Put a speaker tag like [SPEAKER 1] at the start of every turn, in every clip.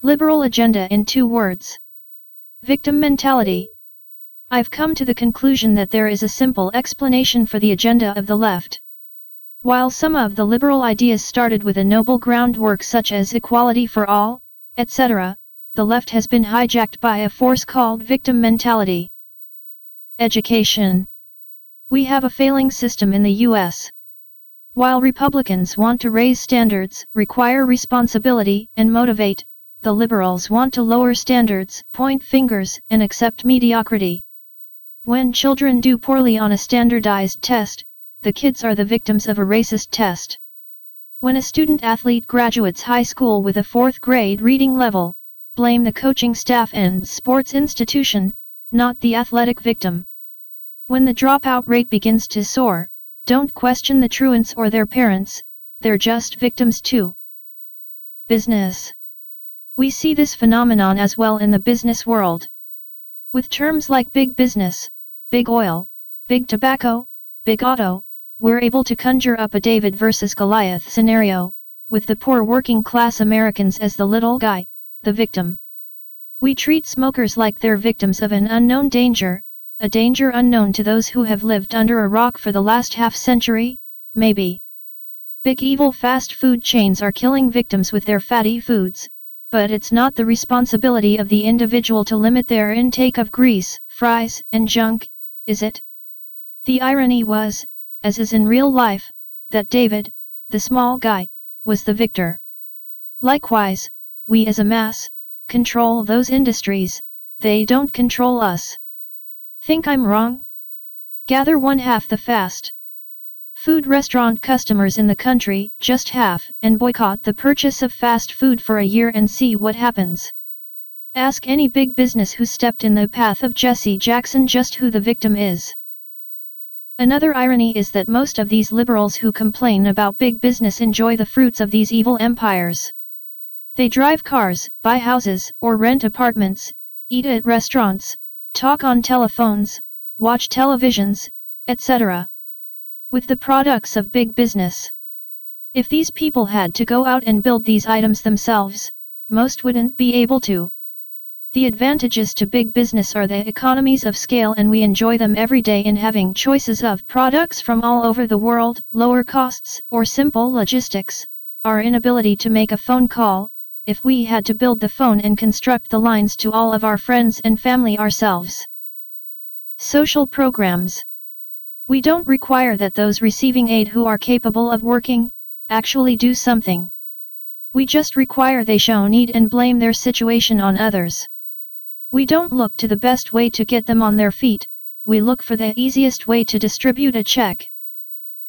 [SPEAKER 1] Liberal agenda in 2 words. Victim mentality. I've come to the conclusion that there is a simple explanation for the agenda of the left. While some of the liberal ideas started with a noble groundwork such as equality for all, etc., the left has been hijacked by a force called victim mentality. Education. We have a failing system in the US. While Republicans want to raise standards, require responsibility, and motivate, the liberals want to lower standards, point fingers, and accept mediocrity. When children do poorly on a standardized test, the kids are the victims of a racist test. When a student athlete graduates high school with a 4th grade reading level, blame the coaching staff and sports institution, not the athletic victim. When the dropout rate begins to soar, don't question the truants or their parents, they're just victims too. Business. We see this phenomenon as well in the business world. With terms like big business, big oil, big tobacco, big auto, we're able to conjure up a David versus Goliath scenario, with the poor working class Americans as the little guy, the victim. We treat smokers like they're victims of an unknown danger, a danger unknown to those who have lived under a rock for the last half-century, maybe. Big evil fast food chains are killing victims with their fatty foods, but it's not the responsibility of the individual to limit their intake of grease, fries, and junk, is it? The irony was, as is in real life, that David, the small guy, was the victor. Likewise, we as a mass, control those industries, they don't control us. Think I'm wrong? Gather 1/2 the fast food restaurant customers in the country, just half, and boycott the purchase of fast food for a year and see what happens. Ask any big business who stepped in the path of Jesse Jackson just who the victim is. Another irony is that most of these liberals who complain about big business enjoy the fruits of these evil empires. They drive cars, buy houses, or rent apartments, eat at restaurants, talk on telephones, watch televisions, etc. with the products of big business. If these people had to go out and build these items themselves, most wouldn't be able to. The advantages to big business are the economies of scale, and we enjoy them every day in having choices of products from all over the world, lower costs, or simple logistics, our inability to make a phone call, if we had to build the phone and construct the lines to all of our friends and family ourselves. Social programs. We don't require that those receiving aid who are capable of working, actually do something. We just require they show need and blame their situation on others. We don't look to the best way to get them on their feet, we look for the easiest way to distribute a check.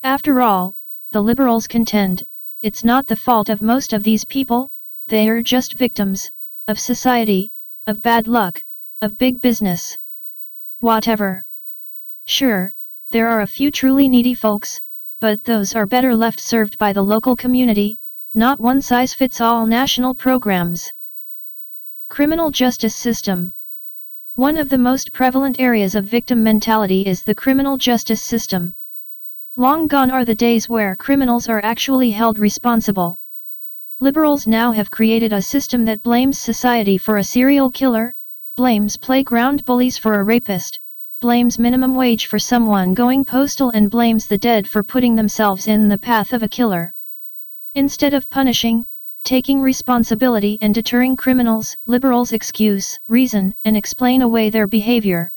[SPEAKER 1] After all, the liberals contend, it's not the fault of most of these people, they are just victims, of society, of bad luck, of big business. Whatever. Sure, there are a few truly needy folks, but those are better left served by the local community, not one-size-fits-all national programs. Criminal justice system. One of the most prevalent areas of victim mentality is the criminal justice system. Long gone are the days where criminals are actually held responsible. Liberals now have created a system that blames society for a serial killer, blames playground bullies for a rapist, blames minimum wage for someone going postal, and blames the dead for putting themselves in the path of a killer. Instead of punishing, taking responsibility and deterring criminals, liberals excuse, reason, and explain away their behavior.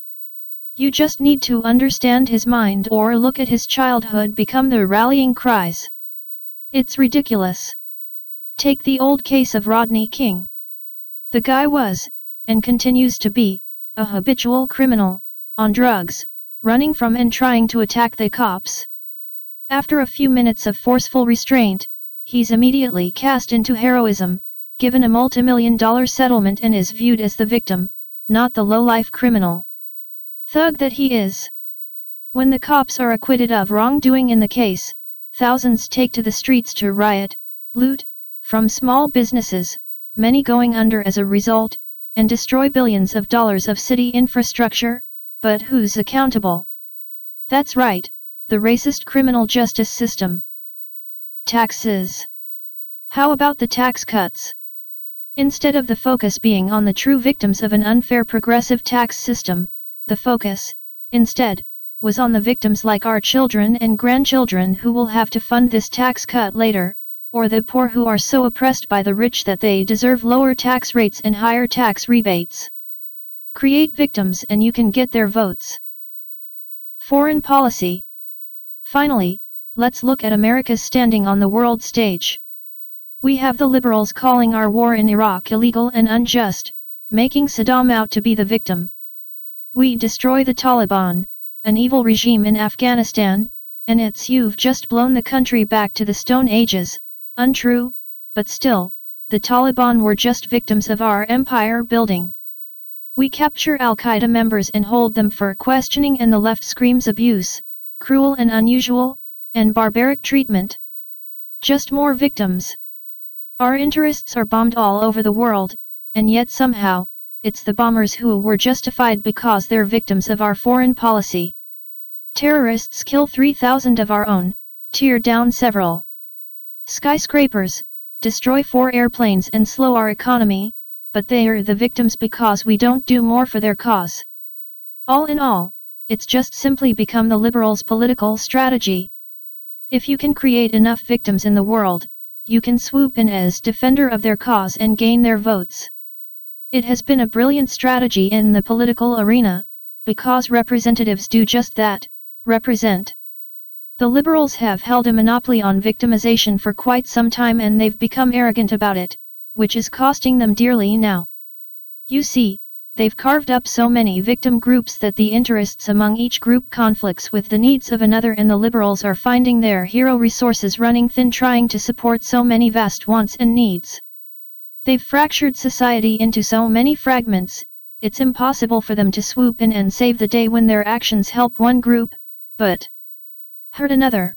[SPEAKER 1] You just need to understand his mind or look at his childhood become the rallying cries. It's ridiculous. Take the old case of Rodney King. The guy was, and continues to be, a habitual criminal, on drugs, running from and trying to attack the cops. After a few minutes of forceful restraint, he's immediately cast into heroism, given a multi-million-dollar settlement, and is viewed as the victim, not the low-life criminal thug that he is. When the cops are acquitted of wrongdoing in the case, thousands take to the streets to riot, loot, from small businesses, many going under as a result, and destroy billions of dollars of city infrastructure. But who's accountable? That's right, the racist criminal justice system. Taxes. How about the tax cuts? Instead of the focus being on the true victims of an unfair progressive tax system, the focus, instead, was on the victims like our children and grandchildren who will have to fund this tax cut later, or the poor who are so oppressed by the rich that they deserve lower tax rates and higher tax rebates. Create victims and you can get their votes. Foreign policy. Finally, let's look at America's standing on the world stage. We have the liberals calling our war in Iraq illegal and unjust, making Saddam out to be the victim. We destroy the Taliban, an evil regime in Afghanistan, and you've just blown the country back to the Stone Ages. Untrue, but still, the Taliban were just victims of our empire building. We capture Al-Qaeda members and hold them for questioning, and the left screams abuse, cruel and unusual, and barbaric treatment. Just more victims. Our interests are bombed all over the world, and yet somehow, it's the bombers who were justified because they're victims of our foreign policy. Terrorists kill 3,000 of our own, tear down several skyscrapers, destroy 4 airplanes and slow our economy, but they are the victims because we don't do more for their cause. All in all, it's just simply become the liberals' political strategy. If you can create enough victims in the world, you can swoop in as defender of their cause and gain their votes. It has been a brilliant strategy in the political arena, because representatives do just that, represent. The liberals have held a monopoly on victimization for quite some time and they've become arrogant about it, which is costing them dearly now. You see, they've carved up so many victim groups that the interests among each group conflicts with the needs of another, and the liberals are finding their hero resources running thin trying to support so many vast wants and needs. They've fractured society into so many fragments, it's impossible for them to swoop in and save the day when their actions help one group, but hurt another.